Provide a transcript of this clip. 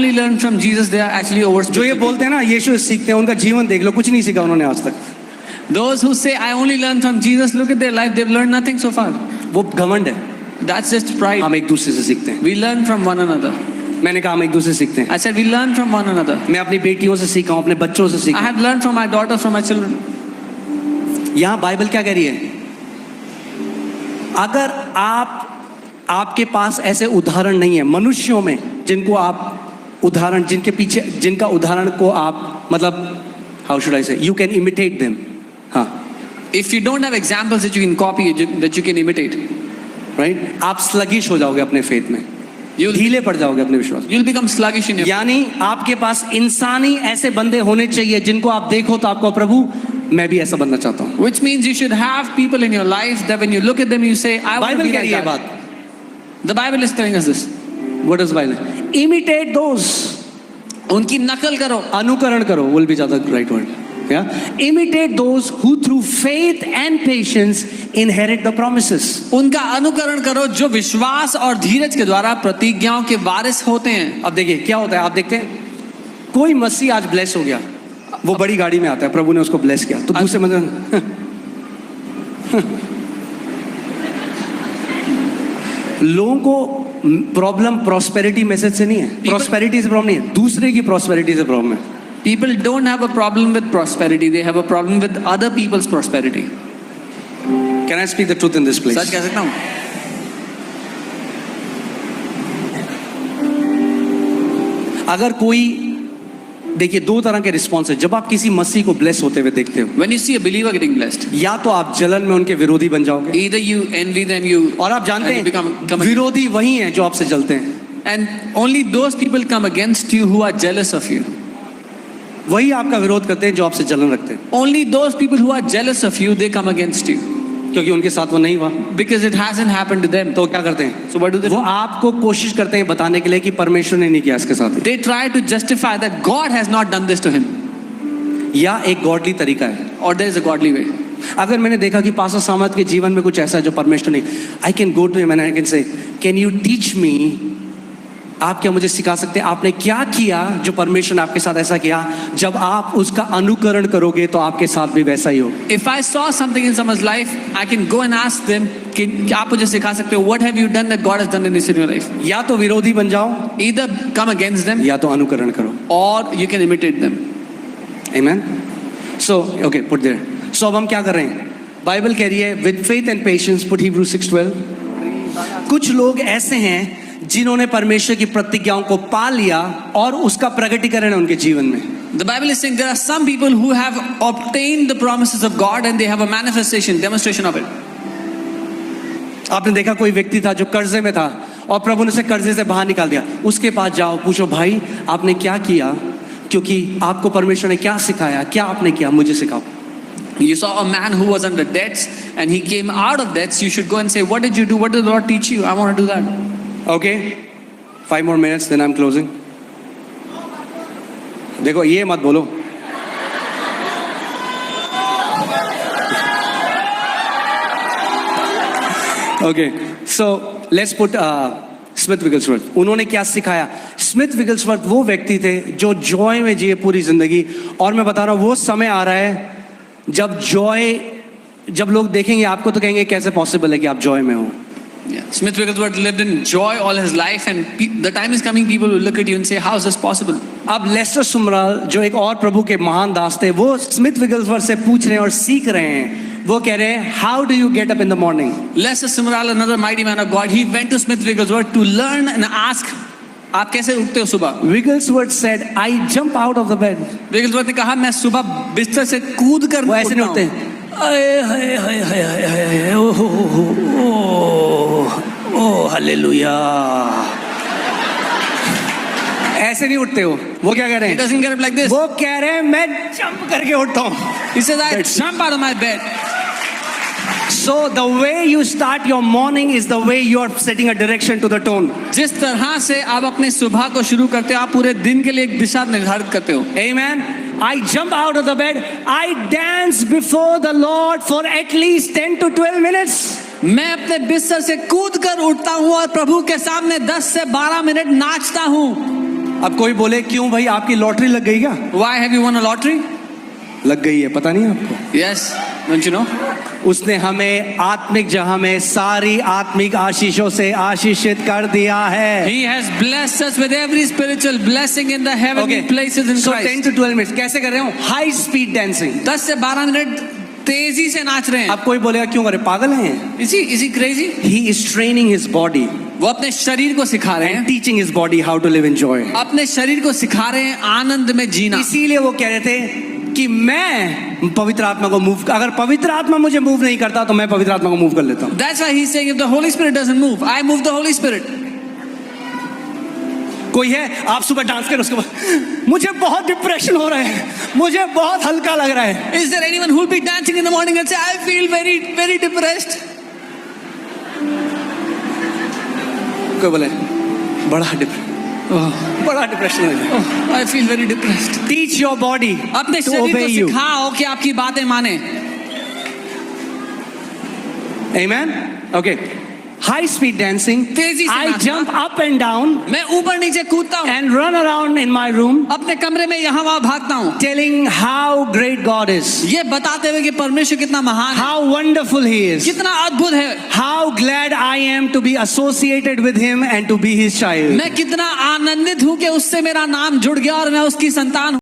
only learn from Jesus, they are actually over. जो ये बोलते हैं ना यीशु से सीखते हैं, उनका जीवन देख लो, कुछ नहीं सीखा उन्होंने आज तक. Those who say I only learn from Jesus, look at their life, they've learned nothing so far. वो घमंड है. That's just pride. हम एक दूसरे से सीखते हैं. We learn from one another. मैंने कहा हम एक दूसरे से सीखते हैं. I said we learn from one another. मैं अपनी बेटियों से सीखा हूँ, अपने बच्चों से सीखा. I have learned from my daughter, from my children. यहाँ बाइबल क्या कह रही है? अगर आपके पास ऐसे उदाहरण नहीं है मनुष्यों में जिनको आप उदाहरण, जिनके पीछे, जिनका उदाहरण को आप मतलब how should I say, you can imitate them. हाँ. If you don't have examples that you can copy, that you can imitate, right? आप sluggish हो जाओगे अपने faith में. ढीले पड़ जाओगे अपने विश्वास. You'll become sluggish in your. यानी आपके पास इंसानी ऐसे बंदे होने चाहिए जिनको आप देखो तो आपको प्रभु मैं भी ऐसा बनना चाहता हूँ. Which means you should have people in your life that when you look at them you say I want to be like that. बात. The Bible is telling us this. What is Bible? Imitate those. उनकी नकल करो. अनुकरण करो will be the right word. Yeah? Imitate those who through faith and patience inherit the promises. उनका अनुकरण करो जो विश्वास और धीरज के द्वारा प्रतिज्ञाओं के वारिस होते हैं. अब देखिए क्या होता है, आप देखते हैं कोई मसीह आज ब्लेस हो गया, वो बड़ी गाड़ी में आता है, प्रभु ने उसको ब्लेस किया, तो दूसरे मतलब लोगों को प्रॉब्लम प्रॉस्पेरिटी मैसेज से नहीं है, प्रॉस्पेरिटी से प्रॉब्लम नहीं है, दूसरे की प्रॉस्पेरिटी से प्रॉब्लम है. People don't have a problem with prosperity, they have a problem with other people's prosperity. Can I speak the truth in this place? सच कह सकता हूँ. अगर कोई, देखिए दो तरह के रिस्पॉन्स है जब आप किसी मसीह को ब्लेस होते हुए देखते हो. When you see a believer getting blessed, या तो आप जलन में उनके विरोधी बन जाओगे, either you envy them, you, और आप जानते and you हैं विरोधी वही हैं जो आपसे जलते हैं. and only those people come against you who are jealous of you. वही आपका विरोध करते हैं जो आपसे जलन रखते हैं. Only those people who are jealous of you, they come against you. क्योंकि उनके साथ वो नहीं हुआ. Because it hasn't happened to them. तो क्या करते हैं? So what do they do? वो आपको कोशिश करते हैं बताने के लिए कि परमेश्वर ने नहीं किया इसके साथ. They try to justify that God has not done this to him. या एक गॉडली तरीका है. Or there is a godly way. अगर मैंने देखा कि पास्टर सामत के जीवन में कुछ ऐसा है जो परमेश्वर नहीं, I can go to him and I can say, can you teach me? आप क्या मुझे सिखा सकते हैं आपने क्या किया जो परमेश्वर ने आपके साथ ऐसा किया? जब आप उसका अनुकरण करोगे तो आपके साथ भी वैसा ही हो. If I saw something in someone's life, I can go and ask them, क्या आप मुझे सिखा सकते हो? What have you done that God has done in this in your life? या तो विरोधी बन जाओ, Either come against them, या तो अनुकरण करो, or you can imitate them. Amen. So okay, put there. So अब हम क्या कर रहे हैं? बाइबल कह रही है with faith and patience, put Hebrews 6:12. कुछ लोग ऐसे हैं जिन्होंने परमेश्वर की प्रतिज्ञाओं को पा लिया और उसका प्रकटीकरण है उनके जीवन में. The Bible is saying there are some people who have obtained the promises of God and they have a manifestation, demonstration of it. आपने देखा कोई व्यक्ति था जो कर्जे में था और प्रभु ने उसे कर्जे से बाहर निकाल दिया. उसके पास जाओ, पूछो भाई आपने क्या किया, क्योंकि आपको परमेश्वर ने क्या सिखाया, क्या आपने किया, मुझे सिखाओ. You saw a man who was under debts and he came out of debts. You should go and say, what did you do? What did the Lord teach you? I want to do that. Okay, 5 more minutes, then I'm closing. देखो ये मत बोलो. Okay, so let's put Smith Wigglesworth. उन्होंने क्या सिखाया? Smith विगलस्वर्थ वो व्यक्ति थे जो जॉय में जिए पूरी जिंदगी. और मैं बता रहा हूँ वो समय आ रहा है जब जॉय, जब लोग देखेंगे आपको तो कहेंगे कैसे पॉसिबल है कि आप जॉय में हो. Yeah. Smith Wigglesworth lived in joy all his life, and the time is coming people will look at you and say, how is this possible? अब लेस्टर सुमराल जो एक और प्रभु के महान दास थे, वो स्मिथ विगलस्वर्थ से पूछ रहे हैं और सीख रहे हैं. वो कह रहे हैं, how do you get up in the morning? Lester Sumrall, another mighty man of God, he went to Smith Wigglesworth to learn and ask, आप कैसे उठते हो सुबह? Wigglesworth said, I jump out of the bed. Wigglesworth ने कहा, मैं सुबह बिस्तर से कूद कर वो ऐसे नहीं उठते. ओ हालेलुया, ऐसे नहीं उठते हो. वो क्या कह रहे हैं? He doesn't get up like this. वो कह रहे हैं मैं जंप करके उठता हूँ. He says, I jump out of my bed. So the way you start your morning is the way you are setting a direction to the tone. जिस तरह से आप अपने सुबह को शुरू करते हो, आप पूरे दिन के लिए एक दिशा निर्धारित करते हो. Amen. I jump out of the bed. I dance before the Lord for at least 10 to 12 minutes. मैं अपने बिस्तर से कूद कर उठता हूँ और प्रभु के सामने 10 से 12 मिनट नाचता हूँ. अब कोई बोले क्यों भाई आपकी लॉटरी लग गई क्या? Why have you won a lottery? लग गई है, पता नहीं आपको? Yes, don't you know? उसने हमें आत्मिक जहां में सारी आत्मिक आशीषों से आशीषित कर दिया है. He has blessed us with every spiritual blessing in the heavenly places in so Christ. 10 to 12 minute कैसे कर रहे हो? High speed dancing. 10 से 12 मिनट तेजी से नाच रहे हैं. अब कोई बोलेगा क्यों करे, पागल हैं? Is he crazy? He is training his body वो अपने शरीर को सिखा रहे and हैं. teaching his body how to live in joy. अपने शरीर को सिखा रहे हैं आनंद में जीना. इसीलिए वो कह रहे थे कि मैं पवित्र आत्मा को मूव, अगर पवित्र आत्मा मुझे मूव नहीं करता तो मैं पवित्र आत्मा को मूव कर लेता हूं. That's why he's saying if the Holy Spirit doesn't move, I move the Holy Spirit. कोई है आप सुबह डांस करें उसके बाद मुझे बहुत डिप्रेशन हो रहा है, मुझे बहुत हल्का लग रहा है. Is there anyone who will be dancing in the morning and say, I feel very, very depressed? कोई बोले बड़ा डिप्रेशन है. Oh, I feel very depressed. Teach your body अपने टू शरीर ओबे को यू. सिखाओ कि आपकी बातें माने. Amen. Okay. High speed dancing. तेजी से I नाचना. jump up and down मैं ऊपर नीचे कूदता हूँ. and run around in my room अपने कमरे में यहाँ वहाँ भागता हूँ. telling how great God is. ये बताते हुए कि परमेश्वर कितना महान है, How wonderful He is. कितना अद्भुत है. How glad I am to be associated with Him and to be His child. मैं कितना आनंदित हूँ कि उससे मेरा नाम जुड़ गया और मैं उसकी संतान